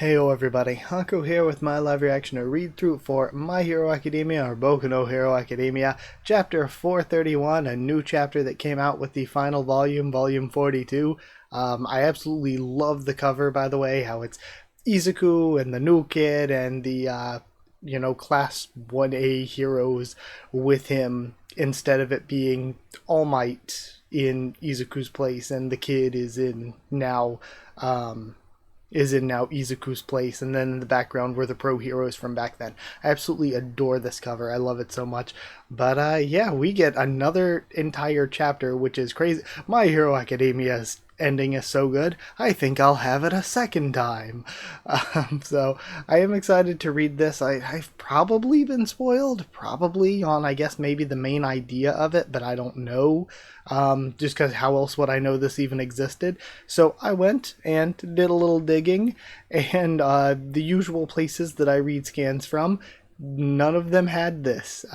Heyo everybody, Haku here with my live reaction to read through for My Hero Academia, or Boku no Hero Academia, chapter 431, a new chapter that came out with the final volume, volume 42. I absolutely love the cover, by the way, how it's Izuku and the new kid and the, class 1A heroes with him instead of it being All Might in Izuku's place and the kid is in now Izuku's place, and then in the background were the pro heroes from back then. I absolutely adore this cover. I love it so much. But yeah, we get another entire chapter, which is crazy. My Hero Academia's ending is so good, I think I'll have it a second time. So I am excited to read this. I've probably been spoiled, probably on, I guess, maybe the main idea of it, but I don't know. Just because how else would I know this even existed? So I went and did a little digging, and the usual places that I read scans from, none of them had this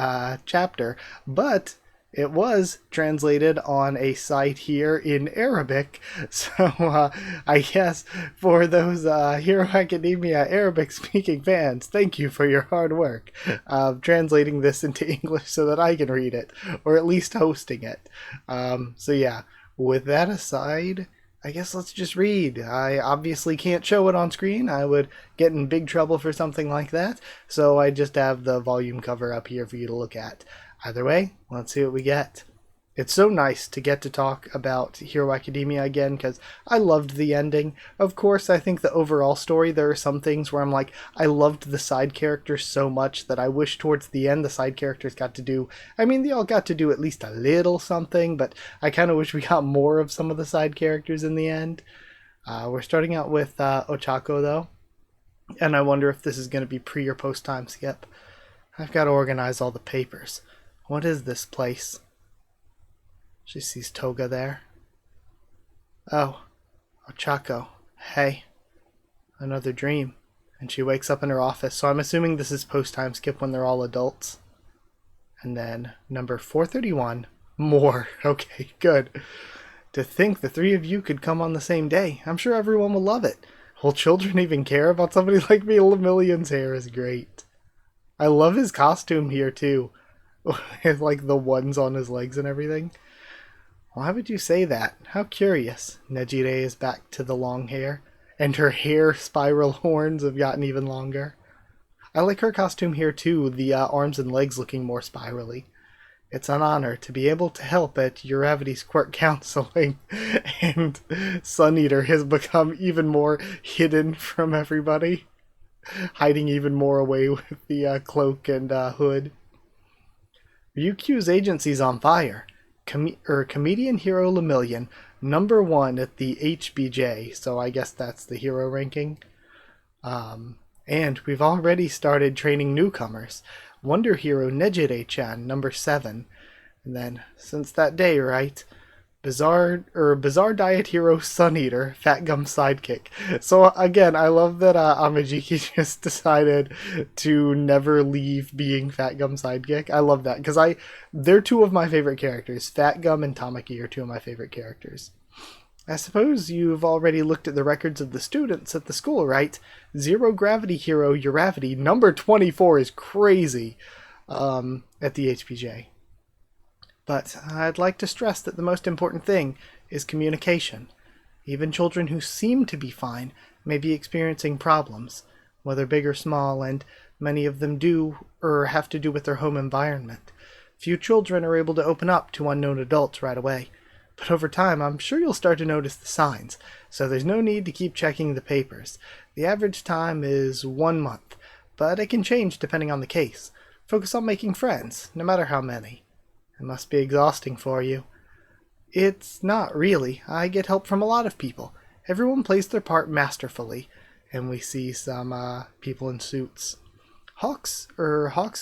chapter, but it was translated on a site here in Arabic. So I guess for those Hero Academia Arabic speaking fans, thank you for your hard work translating this into English so that I can read it, or at least hosting it. So yeah, with that aside, I guess let's just read. I obviously can't show it on screen. I would get in big trouble for something like that. So I just have the volume cover up here for you to look at. Either way, let's see what we get. It's so nice to get to talk about Hero Academia again because I loved the ending. Of course, I think the overall story, there are some things where I'm like, I loved the side characters so much that I wish towards the end the side characters got to do, I mean, they all got to do at least a little something, but I kind of wish we got more of some of the side characters in the end. We're starting out with Ochako though, and I wonder if this is going to be pre or post time skip. I've got to organize all the papers. What is this place? She sees Toga there. Oh, Ochako. Hey. Another dream. And she wakes up in her office, so I'm assuming this is post-time skip when they're all adults. And then, number 431, more. Okay, good. To think the three of you could come on the same day. I'm sure everyone will love it. Will children even care about somebody like me? Lemillion's hair is great. I love his costume here, too. With, like, the ones on his legs and everything. Why would you say that? How curious. Nejire is back to the long hair, and her hair spiral horns have gotten even longer. I like her costume here too, the arms and legs looking more spirally. It's an honor to be able to help at Uravity's quirk counseling, and Sun Eater has become even more hidden from everybody, hiding even more away with the cloak and hood. Ryukyu's agency's on fire. Comedian Hero Lemillion, number 1 at the HBJ, so I guess that's the hero ranking. And we've already started training newcomers. Wonder Hero Nejire-chan, number 7. And then, since that day, right? Bizarre Diet Hero Sun Eater, Fat Gum Sidekick. So again, I love that Amajiki just decided to never leave being Fat Gum Sidekick. I love that because they're two of my favorite characters. Fat Gum and Tamaki are two of my favorite characters. I suppose you've already looked at the records of the students at the school, right? Zero Gravity Hero Uravity, number 24 is crazy at the HPJ. But I'd like to stress that the most important thing is communication. Even children who seem to be fine may be experiencing problems, whether big or small, and many of them do or have to do with their home environment. Few children are able to open up to unknown adults right away. But over time, I'm sure you'll start to notice the signs, so there's no need to keep checking the papers. The average time is 1 month, but it can change depending on the case. Focus on making friends, no matter how many. It must be exhausting for you. It's not really. I get help from a lot of people. Everyone plays their part masterfully. And we see some people in suits. Hawks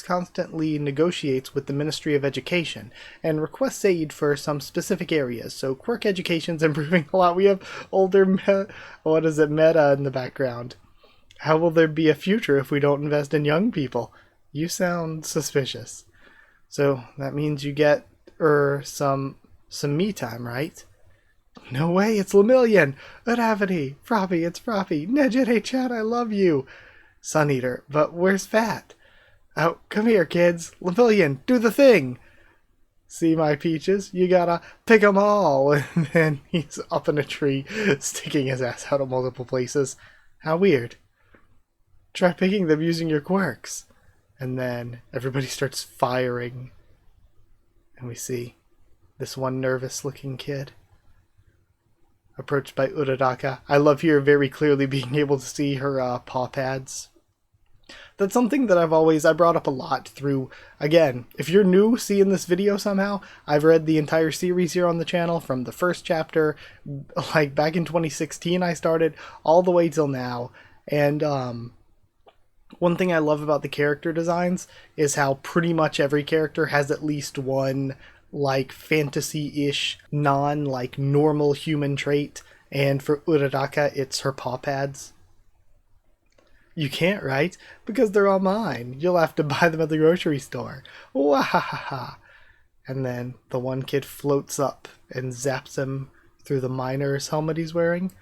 constantly negotiates with the Ministry of Education and requests aid for some specific areas, so quirk education's improving a lot. We have older meta in the background. How will there be a future if we don't invest in young people? You sound suspicious. So that means you get some me time, right? No way, it's Lemillion! Uravity! Froppy, it's Froppy! Nejire chat, I love you! Sun Eater, but where's Fat? Oh, come here, kids! Lemillion, do the thing! See my peaches? You gotta pick 'em all! And then he's up in a tree, sticking his ass out of multiple places. How weird. Try picking them using your quirks. And then everybody starts firing. And we see this one nervous-looking kid approached by HeroAca. I love here very clearly being able to see her paw pads. That's something that I brought up a lot through, again, if you're new seeing this video somehow, I've read the entire series here on the channel from the first chapter, like back in 2016 I started, all the way till now, and one thing I love about the character designs is how pretty much every character has at least one like fantasy-ish, non-like normal human trait, and for HeroAca it's her paw pads. You can't, right? Because they're all mine. You'll have to buy them at the grocery store. Wahahaha. And then the one kid floats up and zaps him through the miner's helmet he's wearing.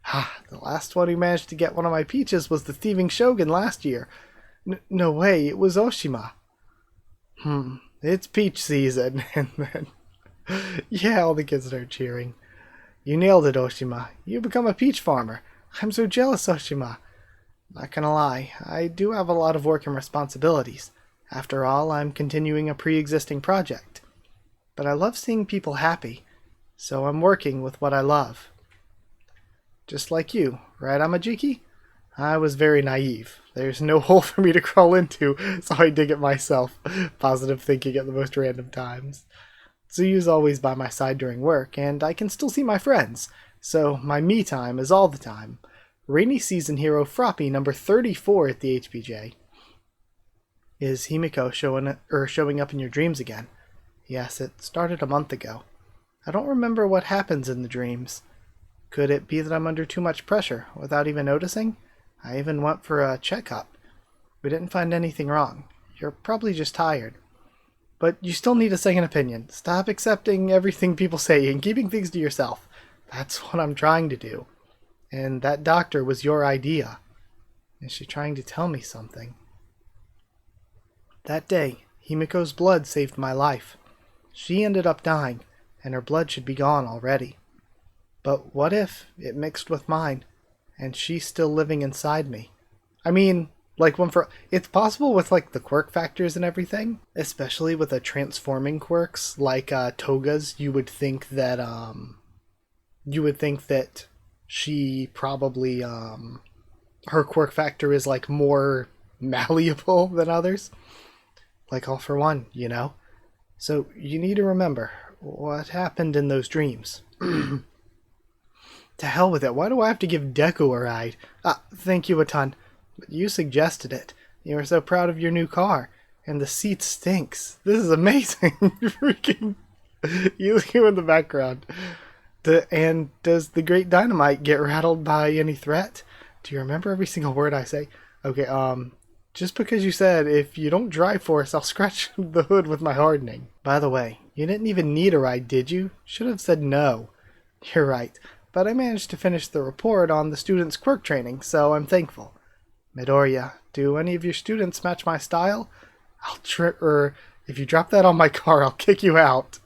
Ha, the last one who managed to get one of my peaches was the thieving shogun last year. No way, it was Oshima. It's peach season. And then, yeah, all the kids start cheering. You nailed it, Oshima. You become a peach farmer. I'm so jealous, Oshima. Not gonna lie, I do have a lot of work and responsibilities. After all, I'm continuing a pre-existing project. But I love seeing people happy, so I'm working with what I love. Just like you, right, Amajiki? I was very naive. There's no hole for me to crawl into, so I dig it myself. Positive thinking at the most random times. Tsuyu's always by my side during work, and I can still see my friends, so my me time is all the time. Rainy season hero Froppy number 34 at the HPJ. Is Himiko showing up in your dreams again? Yes, it started a month ago. I don't remember what happens in the dreams. Could it be that I'm under too much pressure without even noticing? I even went for a checkup. We didn't find anything wrong. You're probably just tired. But you still need a second opinion. Stop accepting everything people say and keeping things to yourself. That's what I'm trying to do. And that doctor was your idea. Is she trying to tell me something? That day, Himiko's blood saved my life. She ended up dying, and her blood should be gone already. But what if it mixed with mine, and she's still living inside me? I mean, like it's possible with like the quirk factors and everything, especially with the transforming quirks like Toga's. You would think that she probably her quirk factor is like more malleable than others, like All For One, you know. So you need to remember what happened in those dreams. To hell with it. Why do I have to give Deku a ride? Thank you a ton. But you suggested it. You were so proud of your new car. And the seat stinks. This is amazing. Freaking you in the background. And does the Great Dynamite get rattled by any threat? Do you remember every single word I say? Okay, just because you said if you don't drive for us, I'll scratch the hood with my hardening. By the way, you didn't even need a ride, did you? Should have said no. You're right. But I managed to finish the report on the students' quirk training, so I'm thankful. Midoriya, do any of your students match my style? If you drop that on my car, I'll kick you out.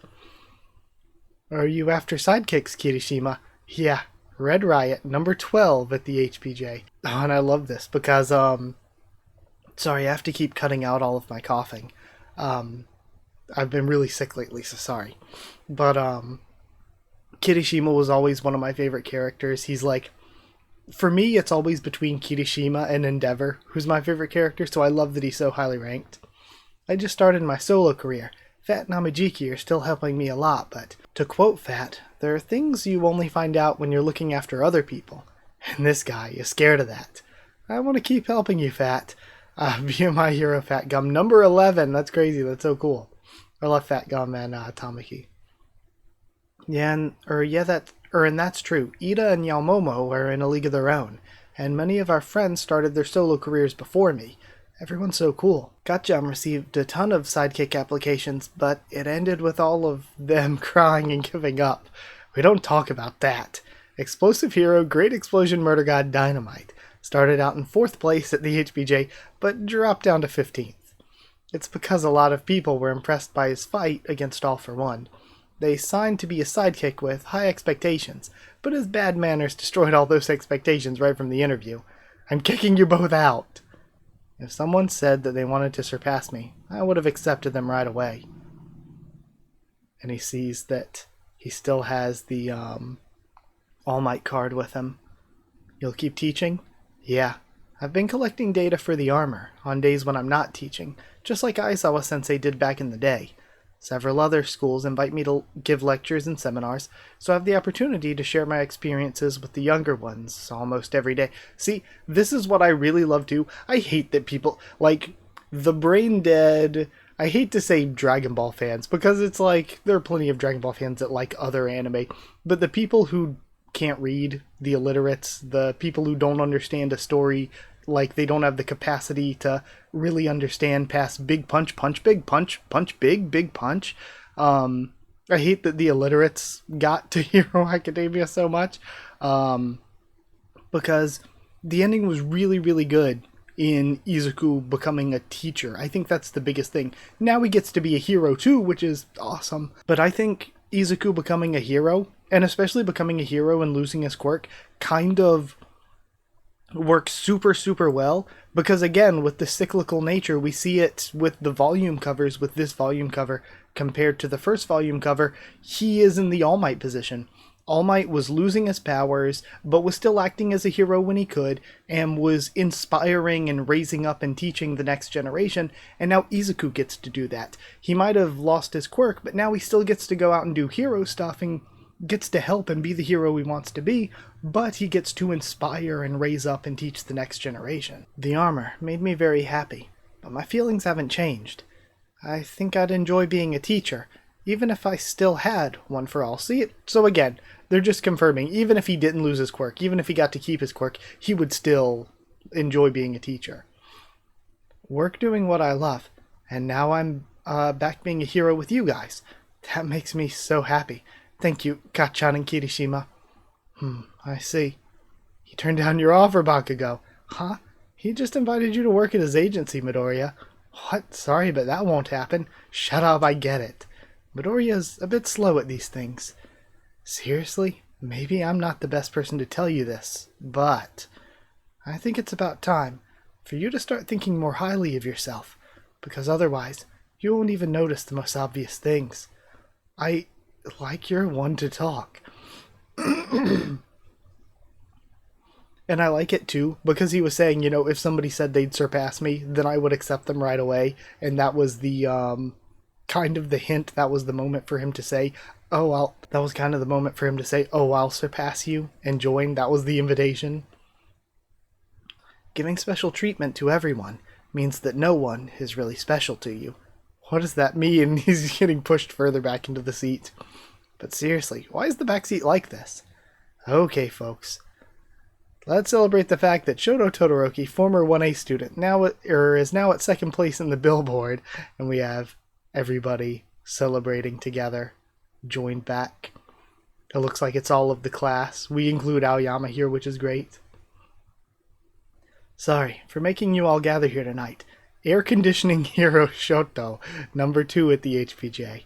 Are you after sidekicks, Kirishima? Yeah, Red Riot, number 12 at the HPJ. Oh, and I love this because, sorry, I have to keep cutting out all of my coughing. I've been really sick lately, so sorry. But, Kirishima was always one of my favorite characters. He's like, for me, it's always between Kirishima and Endeavor, who's my favorite character, so I love that he's so highly ranked. I just started my solo career. Fat and Amajiki are still helping me a lot, but to quote Fat, there are things you only find out when you're looking after other people. And this guy is scared of that. I want to keep helping you, Fat. View my hero, Fat Gum. Number 11. That's crazy. That's so cool. I love Fat Gum and Tamaki. And that's true. Ida and Yaomomo are in a league of their own, and many of our friends started their solo careers before me. Everyone's so cool. Gotcham received a ton of sidekick applications, but it ended with all of them crying and giving up, We don't talk about that. Explosive Hero, Great Explosion Murder God Dynamite. Started out in 4th place at the HBJ, but dropped down to 15th. It's because a lot of people were impressed by his fight against All For One. They signed to be a sidekick with high expectations, but his bad manners destroyed all those expectations right from the interview. I'm kicking you both out. If someone said that they wanted to surpass me, I would have accepted them right away. And he sees that he still has the All Might card with him. You'll keep teaching? Yeah. I've been collecting data for the armor, on days when I'm not teaching, just like Aizawa-sensei did back in the day. Several other schools invite me to give lectures and seminars, so I have the opportunity to share my experiences with the younger ones almost every day. See, this is what I really love too. I hate that people, like, the brain dead, I hate to say Dragon Ball fans, because it's like, there are plenty of Dragon Ball fans that like other anime, but the people who can't read, the illiterates, the people who don't understand a story, like they don't have the capacity to really understand past big punch, punch, big punch, punch, big, big punch. I hate that the illiterates got to Hero Academia so much, because the ending was really, really good in Izuku becoming a teacher. I think that's the biggest thing. Now he gets to be a hero too, which is awesome. But I think Izuku becoming a hero, and especially becoming a hero and losing his quirk, kind of works super, super well, because again, with the cyclical nature, we see it with the volume covers, with this volume cover compared to the first volume cover. He is in the All Might position. All Might was losing his powers, but was still acting as a hero when he could, and was inspiring and raising up and teaching the next generation, and now Izuku gets to do that. He might have lost his quirk, but now he still gets to go out and do hero stuff and gets to help and be the hero he wants to be, but he gets to inspire and raise up and teach the next generation. The armor made me very happy, but my feelings haven't changed. I think I'd enjoy being a teacher, even if I still had one for all. See it? So again, they're just confirming, even if he didn't lose his quirk, even if he got to keep his quirk, he would still enjoy being a teacher. Work doing what I love, and now I'm back being a hero with you guys. That makes me so happy. Thank you, Kachan and Kirishima. I see. He turned down your offer, Bakugo. Huh? He just invited you to work at his agency, Midoriya. What? Sorry, but that won't happen. Shut up, I get it. Midoriya's a bit slow at these things. Seriously? Maybe I'm not the best person to tell you this, but I think it's about time for you to start thinking more highly of yourself, because otherwise you won't even notice the most obvious things. I like you're one to talk. And I like it too, because he was saying, you know, if somebody said they'd surpass me, then I would accept them right away. And that was the, kind of the hint, that was the moment for him to say, that was kind of the moment for him to say, oh, I'll surpass you and join. That was the invitation. Giving special treatment to everyone means that no one is really special to you. What does that mean? He's getting pushed further back into the seat. But seriously, why is the backseat like this? Okay, folks. Let's celebrate the fact that Shoto Todoroki, former 1A student, is now at 2nd place in the Billboard, and we have everybody celebrating together, joined back. It looks like it's all of the class. We include Aoyama here, which is great. Sorry for making you all gather here tonight. Air Conditioning Hero Shoto, number 2 at the HPJ.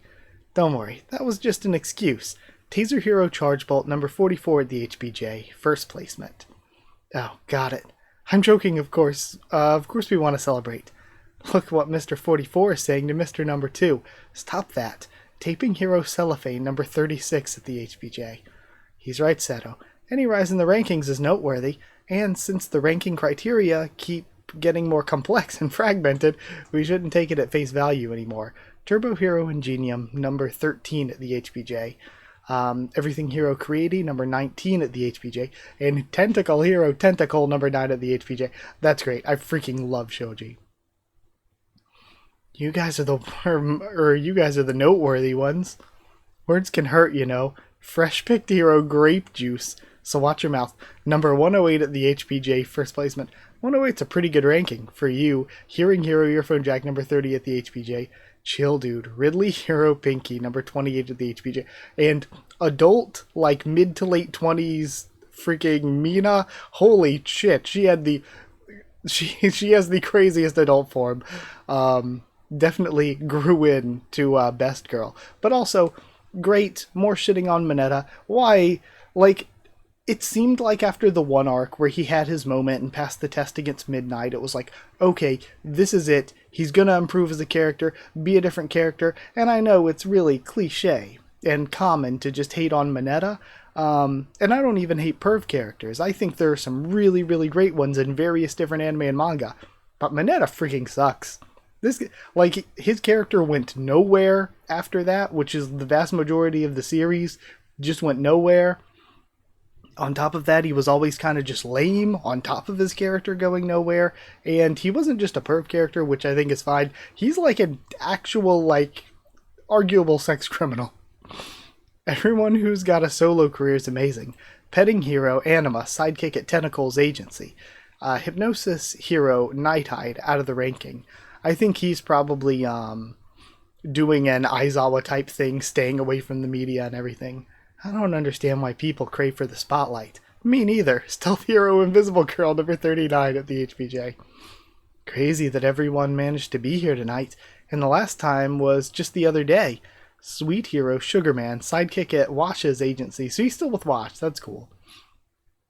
Don't worry, that was just an excuse. Taser Hero Charge Bolt, number 44 at the HPJ, first placement. Oh, got it. I'm joking, of course. Of course we want to celebrate. Look what Mr. 44 is saying to Mr. number 2. Stop that. Taping Hero Cellophane, number 36 at the HPJ. He's right, Seto. Any rise in the rankings is noteworthy, and since the ranking criteria keep getting more complex and fragmented, we shouldn't take it at face value anymore. Turbo Hero Ingenium, number 13 at the HPJ. Everything Hero Creati, number 19 at the HPJ. And Tentacle Hero Tentacle, number 9 at the HPJ. That's great. I freaking love Shoji. You guys are the noteworthy ones. Words can hurt, you know. Fresh picked hero Grape Juice. so watch your mouth. Number 108 at the HPJ, first placement. 108's a pretty good ranking for you. Hearing Hero Earphone Jack, number 30 at the HPJ. Chill Dude, Ridley Hero Pinky, number 28 at the HPJ. And adult, like mid to late 20s, freaking Mina, holy shit, she has the craziest adult form. Definitely grew in to Best Girl. But also, great, more shitting on Mineta. Why? Like, it seemed like after the one arc where he had his moment and passed the test against Midnight, it was like, okay, this is it. He's gonna improve as a character, be a different character, and I know it's really cliche and common to just hate on Mineta, and I don't even hate perv characters. I think there are some really, really great ones in various different anime and manga, but Mineta freaking sucks. Like, his character went nowhere after that, which is the vast majority of the series, just went nowhere. On top of that, he was always kind of just lame on top of his character going nowhere. And he wasn't just a perv character, which I think is fine. He's like an actual, like, arguable sex criminal. Everyone who's got a solo career is amazing. Petting Hero, Anima, sidekick at Tentacles Agency. Hypnosis Hero, Nighthide, out of the ranking. I think he's probably doing an Aizawa type thing, staying away from the media and everything. I don't understand why people crave for the spotlight. Me neither. Stealth Hero Invisible Girl, number 39 at the HPJ. Crazy that everyone managed to be here tonight, and the last time was just the other day. Sweet Hero Sugarman, sidekick at Wash's agency, so he's still with Wash, that's cool.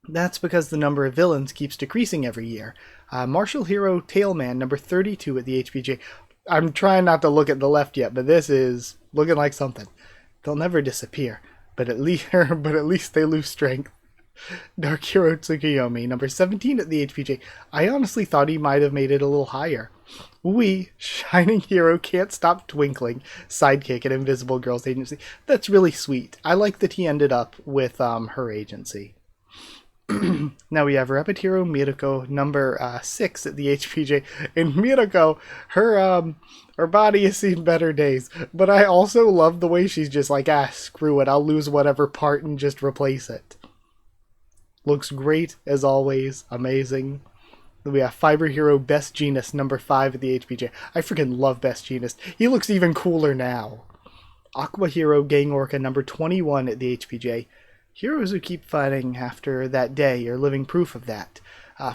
That's because the number of villains keeps decreasing every year. Martial Hero Tailman, number 32 at the HPJ. I'm trying not to look at the left yet, but this is looking like something. They'll never disappear. But at least they lose strength. Dark Hero Tsukuyomi, number 17 at the HPJ. I honestly thought he might have made it a little higher. Shining Hero Can't Stop Twinkling, sidekick at Invisible Girl's agency. That's really sweet. I like that he ended up with her agency. Now we have Rapid Hero Mirako, number 6 at the HPJ. And Mirako, her body has seen better days. But I also love the way she's just like, screw it, I'll lose whatever part and just replace it. Looks great, as always. Amazing. We have Fiber Hero Best Genus, number 5 at the HPJ. I freaking love Best Genus. He looks even cooler now. Aqua Hero Gang Orca, number 21 at the HPJ. Heroes who keep fighting after that day are living proof of that.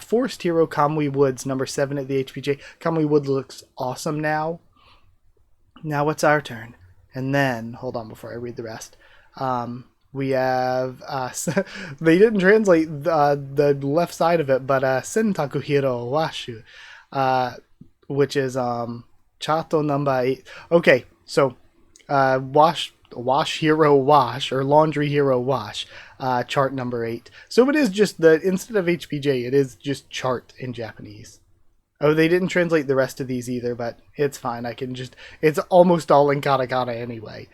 Forest Hero Kamui Woods, number 7 at the HPJ. Kamui Woods looks awesome now. Now it's our turn. And then, hold on before I read the rest. We have, they didn't translate the left side of it, but Sentaku Hero Washu, which is Chato number 8. Okay, so Wash Hero Wash, or Laundry Hero Wash, chart number 8. So it is just instead of HPJ, it is just chart in Japanese. Oh, they didn't translate the rest of these either, but it's fine. It's almost all in katakana anyway.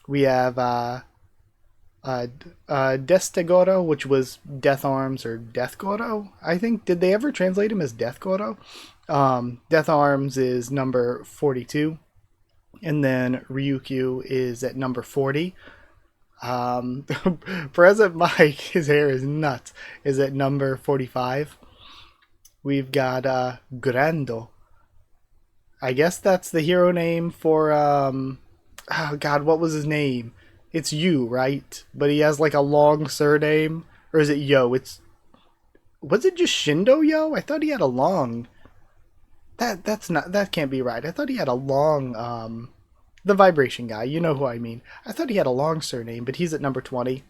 We have Destegoro, which was Death Arms or Death Goro, I think. Did they ever translate him as Death Goro? Death Arms is number 42. And then Ryukyu is at number 40. Present Mike, his hair is nuts, is at number 45. We've got Grando. I guess that's the hero name for, oh god, what was his name? It's Yu, right? But he has like a long surname. Or is it Yo? Was it just Shindo Yo? I thought he had a long... That can't be right. I thought he had a long, the vibration guy, you know who I mean. I thought he had a long surname, but he's at number 20.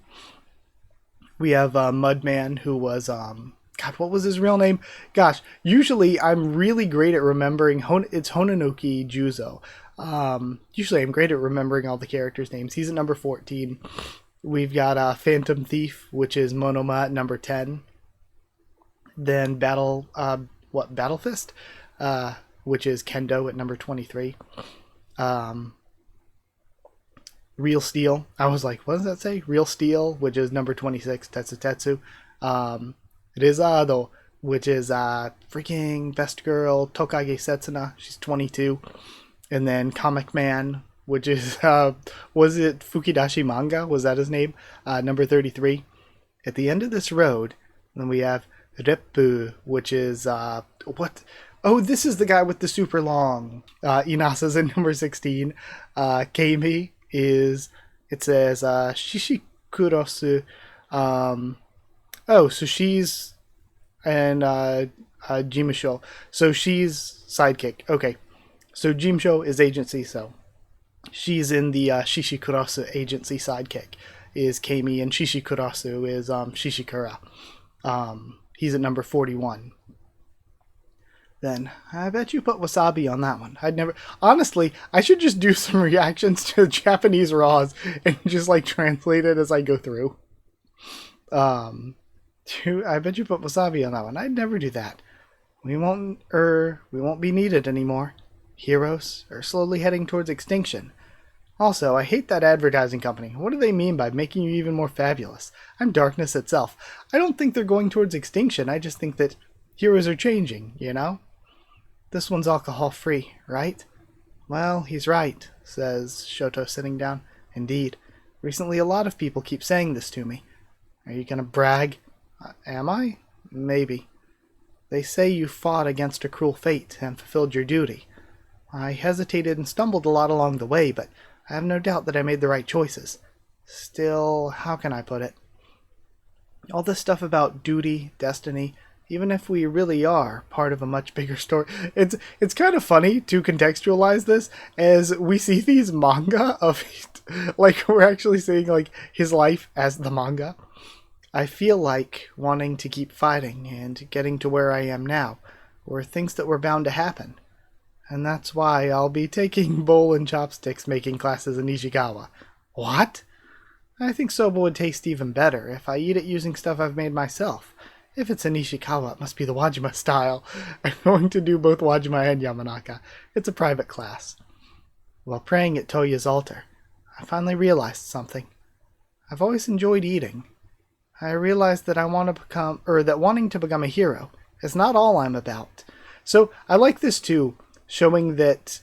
We have Mudman, who was, God, what was his real name? Gosh, usually I'm really great at remembering, it's Honenoki Juzo. Usually I'm great at remembering all the characters' names. He's at number 14. We've got Phantom Thief, which is Monoma at number 10. Then Battle Fist? Which is Kendo at number 23. Real Steel. I was like, what does that say? Real Steel, which is number 26, Tetsu. Rizado, which is freaking Best Girl, Tokage Setsuna. She's 22. And then Comic Man, which is, was it Fukidashi Manga? Was that his name? Number 33. At the end of this road, then we have Reppu, which is what? Oh, this is the guy with the super long. Inasa's in number 16. Keimi is, it says Shishikurosu. Oh, so she's and Jimusho. So she's sidekick. Okay, so Jimusho is agency. So she's in the Shishikurasu agency. Sidekick is Keimi, and Shishikurasu is Shishikura. He's at number 41. Then I bet you put wasabi on that one. I'd never. Honestly, I should just do some reactions to Japanese raws and just like translate it as I go through. I bet you put wasabi on that one. I'd never do that. We won't be needed anymore. Heroes are slowly heading towards extinction. Also, I hate that advertising company. What do they mean by making you even more fabulous? I'm darkness itself. I don't think they're going towards extinction. I just think that heroes are changing, you know? This one's alcohol-free, right? Well, he's right, says Shoto, sitting down. Indeed. Recently, a lot of people keep saying this to me. Are you gonna brag? Am I? Maybe. They say you fought against a cruel fate and fulfilled your duty. I hesitated and stumbled a lot along the way, but I have no doubt that I made the right choices. Still, how can I put it? All this stuff about duty, destiny, even if we really are part of a much bigger story. It's kind of funny to contextualize this as we see these manga of, like, we're actually seeing, like, his life as the manga. I feel like wanting to keep fighting and getting to where I am now were things that were bound to happen. And that's why I'll be taking bowl and chopsticks making classes in Ishikawa. What? I think soba would taste even better if I eat it using stuff I've made myself. If it's in Ishikawa, it must be the Wajima style. I'm going to do both Wajima and Yamanaka. It's a private class. While praying at Toya's altar, I finally realized something. I've always enjoyed eating. I realized that that wanting to become a hero is not all I'm about. So I like this too, showing that,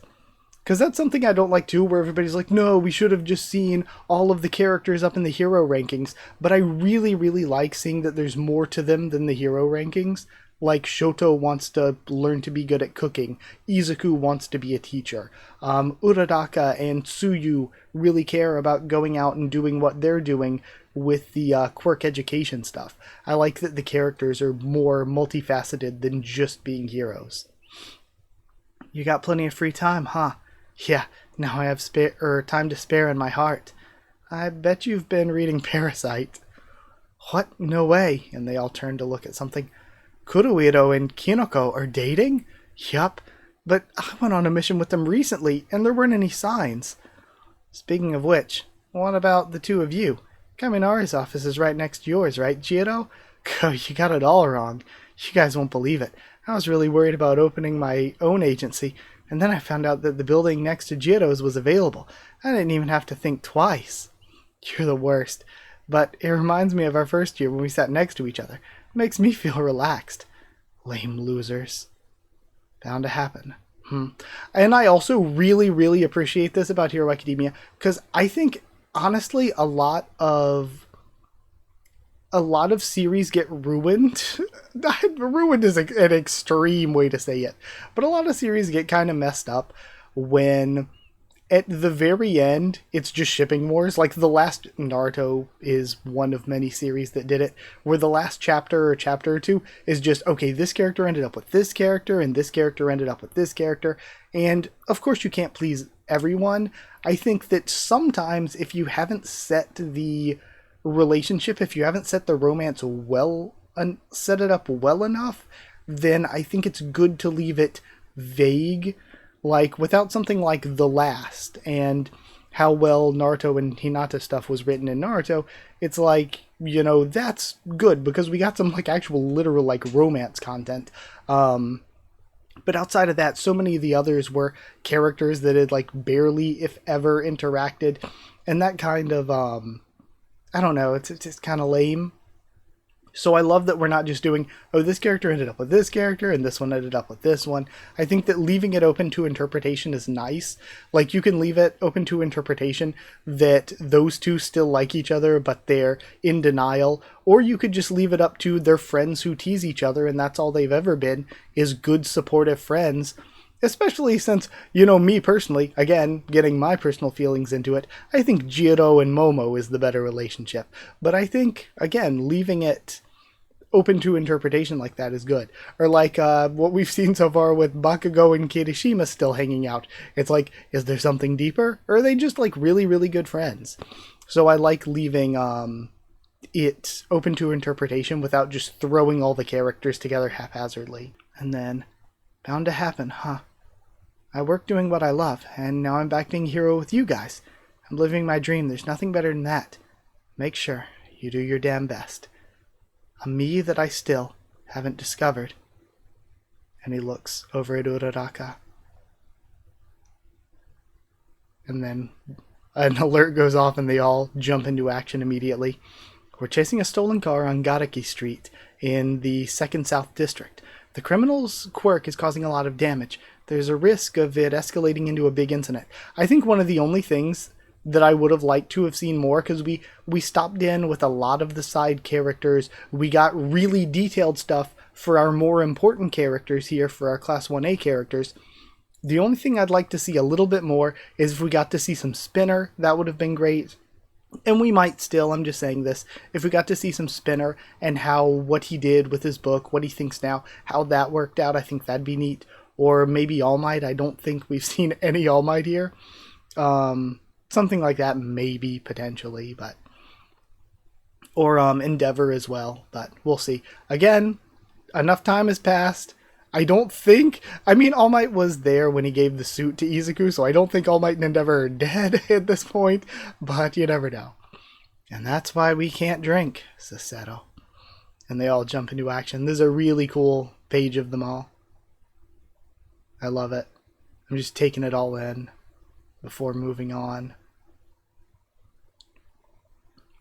because that's something I don't like too, where everybody's like, no, we should have just seen all of the characters up in the hero rankings. But I really, really like seeing that there's more to them than the hero rankings. Like Shoto wants to learn to be good at cooking. Izuku wants to be a teacher. Uradaka and Tsuyu really care about going out and doing what they're doing with the quirk education stuff. I like that the characters are more multifaceted than just being heroes. You got plenty of free time, huh? Yeah, now I have time to spare in my heart. I bet you've been reading Parasite. What? No way. And they all turn to look at something. Kuruiro and Kinoko are dating? Yup. But I went on a mission with them recently, and there weren't any signs. Speaking of which, what about the two of you? Kaminari's office is right next to yours, right, Jiro? Oh, you got it all wrong. You guys won't believe it. I was really worried about opening my own agency, and then I found out that the building next to Jiro's was available. I didn't even have to think twice. You're the worst. But it reminds me of our first year when we sat next to each other. It makes me feel relaxed. Lame losers. Bound to happen. And I also really, really appreciate this about Hero Academia, because I think, honestly, a lot of series get ruined. Ruined is an extreme way to say it. But a lot of series get kind of messed up when at the very end, it's just shipping wars. Like the last Naruto is one of many series that did it, where the last chapter or chapter or two is just, okay, this character ended up with this character, and this character ended up with this character. And of course you can't please everyone. I think that sometimes if you haven't set the relationship, if you haven't set the romance well, set it up well enough, then I think it's good to leave it vague. Like, without something like The Last and how well Naruto and Hinata stuff was written in Naruto, it's like, you know, that's good because we got some, like, actual literal, like, romance content. But outside of that, so many of the others were characters that had, like, barely, if ever, interacted. And that kind of, I don't know, it's just kind of lame. So I love that we're not just doing, oh, this character ended up with this character and this one ended up with this one. I think that leaving it open to interpretation is nice. Like, you can leave it open to interpretation that those two still like each other, but they're in denial. Or you could just leave it up to their friends who tease each other, and that's all they've ever been, is good, supportive friends. Especially since, me personally, again, getting my personal feelings into it, I think Jiro and Momo is the better relationship. But I think, again, leaving it open to interpretation like that is good. Or like what we've seen so far with Bakugo and Kirishima still hanging out. It's like, is there something deeper? Or are they just like really, really good friends? So I like leaving it open to interpretation without just throwing all the characters together haphazardly. And then, bound to happen, huh? I work doing what I love, and now I'm back being a hero with you guys. I'm living my dream. There's nothing better than that. Make sure you do your damn best. A me that I still haven't discovered. And he looks over at HeroAca. And then an alert goes off and they all jump into action immediately. We're chasing a stolen car on Garaki Street in the 2nd South District. The criminal's quirk is causing a lot of damage. There's a risk of it escalating into a big incident. I think one of the only things that I would have liked to have seen more, because we stopped in with a lot of the side characters. We got really detailed stuff for our more important characters here, for our Class 1A characters. The only thing I'd like to see a little bit more is if we got to see some Spinner. That would have been great. And we might still, I'm just saying this, if we got to see some Spinner and how what he did with his book, what he thinks now, how that worked out, I think that'd be neat. Or maybe All Might. I don't think we've seen any All Might here. Something like that, maybe, potentially, but... Or Endeavor as well, but we'll see. Again, enough time has passed. I don't think... I mean, All Might was there when he gave the suit to Izuku, so I don't think All Might and Endeavor are dead at this point, but you never know. And that's why we can't drink, says Seto. And they all jump into action. This is a really cool page of them all. I love it. I'm just taking it all in before moving on.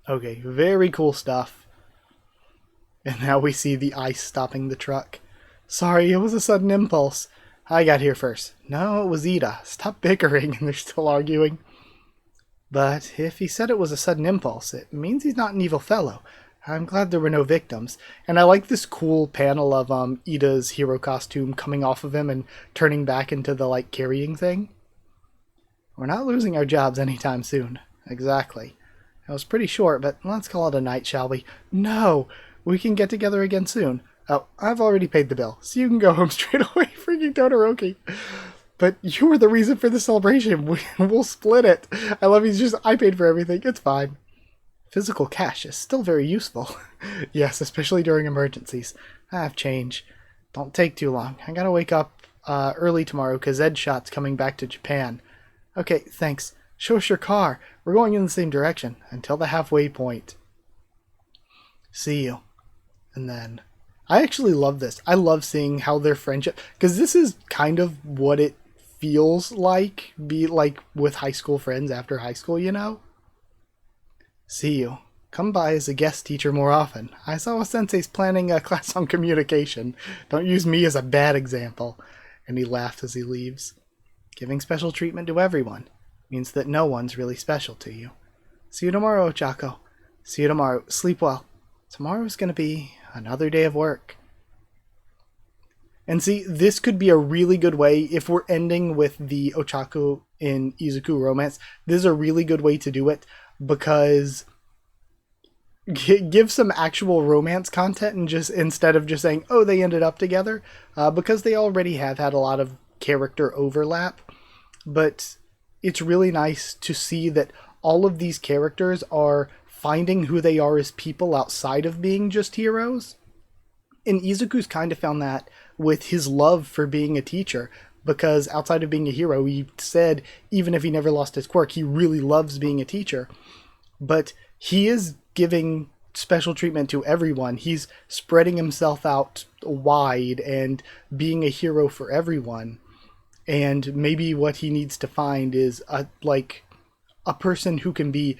Okay, very cool stuff. And now we see the ice stopping the truck. Sorry, it was a sudden impulse. I got here first. No, it was Ida. Stop bickering, and they're still arguing. But if he said it was a sudden impulse, it means he's not an evil fellow. I'm glad there were no victims. And I like this cool panel of Ida's hero costume coming off of him and turning back into the, like, carrying thing. We're not losing our jobs anytime soon. Exactly. It was pretty short, but let's call it a night, shall we? No! We can get together again soon. Oh, I've already paid the bill, so you can go home straight away, freaking Todoroki. But you were the reason for the celebration. We'll split it. I love he's just, I paid for everything. It's fine. Physical cash is still very useful. Yes, especially during emergencies. I have change. Don't take too long. I gotta wake up early tomorrow because Ed Shot's coming back to Japan. Okay, thanks. Show us your car. We're going in the same direction until the halfway point. See you. And then... I actually love this. I love seeing how their friendship... Because this is kind of what it feels like, be like with high school friends after high school, you know? See you. Come by as a guest teacher more often. Aizawa Sensei's planning a class on communication. Don't use me as a bad example. And he laughs as he leaves. Giving special treatment to everyone means that no one's really special to you. See you tomorrow, Ochako. See you tomorrow. Sleep well. Tomorrow's gonna be another day of work. And see, this could be a really good way, if we're ending with the Ochako in Izuku romance, this is a really good way to do it, because give some actual romance content and just, instead of just saying, oh, they ended up together, because they already have had a lot of character overlap. But it's really nice to see that all of these characters are finding who they are as people outside of being just heroes. And Izuku's kind of found that with his love for being a teacher, because outside of being a hero, he said even if he never lost his quirk, he really loves being a teacher. But he is giving special treatment to everyone. He's spreading himself out wide and being a hero for everyone. And maybe what he needs to find is a person who can be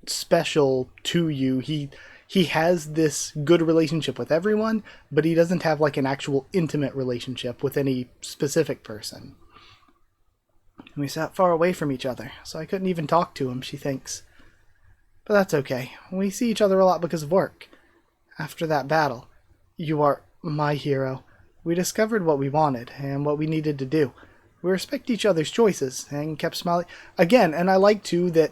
special to you. he has this good relationship with everyone, but he doesn't have like an actual intimate relationship with any specific person. We sat far away from each other, so I couldn't even talk to him, she thinks. But that's okay. We see each other a lot because of work. After that battle, you are my hero. We discovered what we wanted and what we needed to do. We respect each other's choices and kept smiling. Again, and I like too that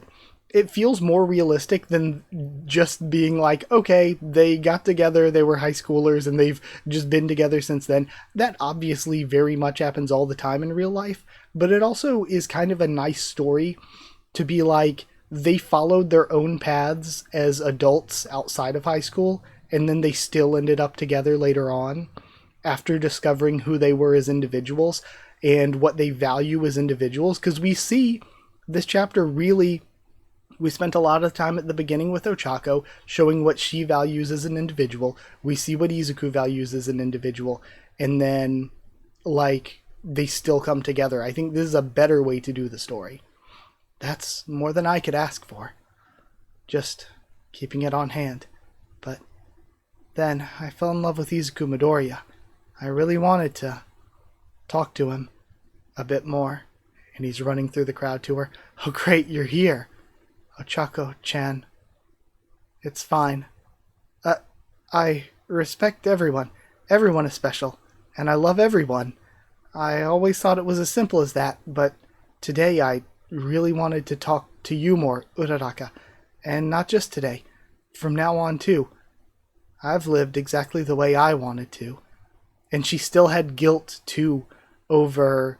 it feels more realistic than just being like, okay, they got together, they were high schoolers, and they've just been together since then. That obviously very much happens all the time in real life, but it also is kind of a nice story to be like, they followed their own paths as adults outside of high school, and then they still ended up together later on after discovering who they were as individuals and what they value as individuals. Because we see this chapter really, we spent a lot of time at the beginning with Ochako showing what she values as an individual. We see what Izuku values as an individual, and then like they still come together. I think this is a better way to do the story. That's more than I could ask for. Just keeping it on hand. But then I fell in love with Izuku Midoriya. I really wanted to talk to him a bit more. And he's running through the crowd to her. Oh great, you're here. Ochako-chan. It's fine. I respect everyone. Everyone is special. And I love everyone. I always thought it was as simple as that, but today I really wanted to talk to you more, HeroAca. And not just today. From now on too. I've lived exactly the way I wanted to. And she still had guilt too over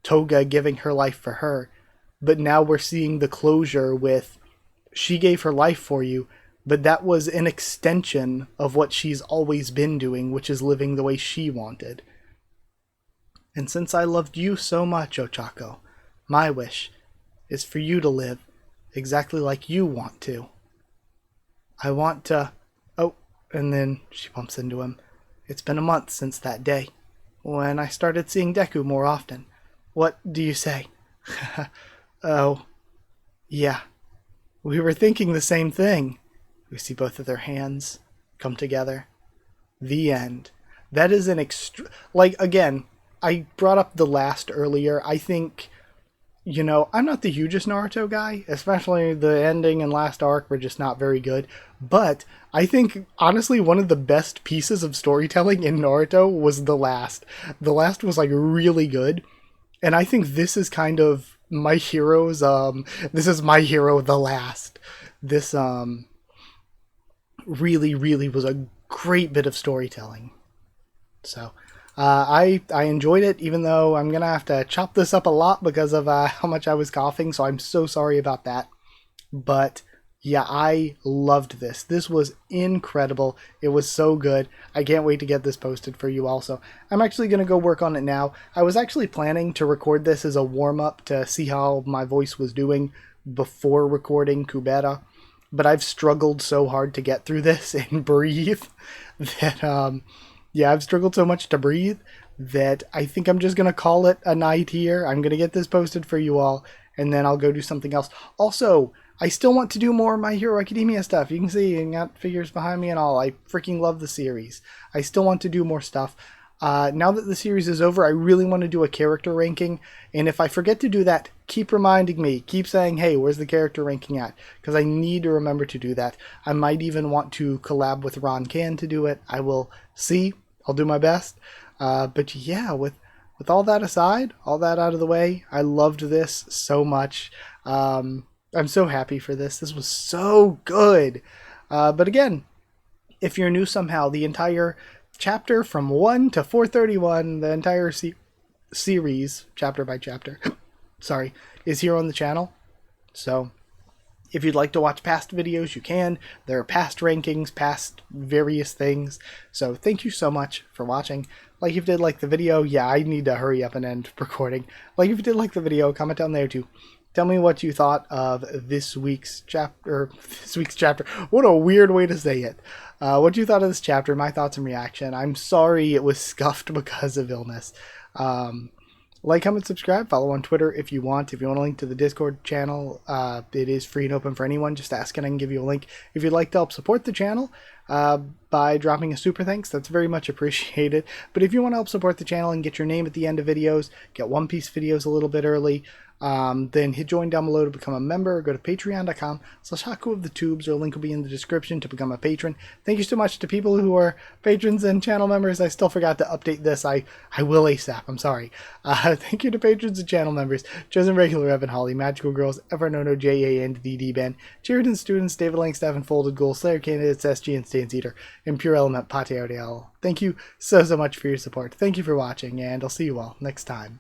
Toga giving her life for her. But now we're seeing the closure with, she gave her life for you, but that was an extension of what she's always been doing, which is living the way she wanted. And since I loved you so much, Ochako, my wish is for you to live exactly like you want to. I want to... Oh, and then she bumps into him. It's been a month since that day, when I started seeing Deku more often. What do you say? Oh, yeah. We were thinking the same thing. We see both of their hands come together. The end. That is an like, again, I brought up the last earlier. I think, you know, I'm not the hugest Naruto guy, especially the ending and last arc were just not very good. But I think, honestly, one of the best pieces of storytelling in Naruto was the last. The last was, like, really good. And I think this is kind of my hero's, this is my hero, the last. This, really, really was a great bit of storytelling. So, I enjoyed it, even though I'm going to have to chop this up a lot because of how much I was coughing, so I'm so sorry about that. But, yeah, I loved this. This was incredible. It was so good. I can't wait to get this posted for you also. I'm actually going to go work on it now. I was actually planning to record this as a warm-up to see how my voice was doing before recording Kubera, but I've struggled so hard to get through this and breathe that, yeah, I've struggled so much to breathe that I think I'm just going to call it a night here. I'm going to get this posted for you all, and then I'll go do something else. Also, I still want to do more My Hero Academia stuff. You can see I got figures behind me and all. I freaking love the series. I still want to do more stuff. Now that the series is over, I really want to do a character ranking. And if I forget to do that, keep reminding me. Keep saying, hey, where's the character ranking at? Because I need to remember to do that. I might even want to collab with Ron Can to do it. I will see. I'll do my best. But yeah, with all that aside, all that out of the way, I loved this so much. I'm so happy for this. This was so good. But again, if you're new somehow, the entire chapter from 1 to 431, the entire series, chapter by chapter, sorry, is here on the channel. So if you'd like to watch past videos, you can. There are past rankings, past various things. So thank you so much for watching. Like if you did like the video, yeah, I need to hurry up and end recording. Like if you did like the video, comment down there too. Tell me what you thought of this week's chapter. What a weird way to say it. What you thought of this chapter, my thoughts and reaction. I'm sorry it was scuffed because of illness. Like, comment, subscribe, follow on Twitter if you want. If you want a link to the Discord channel, it is free and open for anyone. Just ask and I can give you a link. If you'd like to help support the channel by dropping a super thanks, that's very much appreciated. But if you want to help support the channel and get your name at the end of videos, get One Piece videos a little bit early, then hit join down below to become a member, or go to patreon.com/Haku of the Tubes, or a link will be in the description to become a patron. Thank you so much to people who are patrons and channel members. I still forgot to update this. I will ASAP. I'm sorry. Thank you to patrons and channel members: Chosen Regular, Evan Holly, Magical Girls, Evernono, J.A. and the D-Ben, Cheerden Students, David Langstaff and Folded Gold, Slayer Candidates, SG and Stance Eater, and Pure Element, Pate Odial. Thank you so much for your support. Thank you for watching, and I'll see you all next time.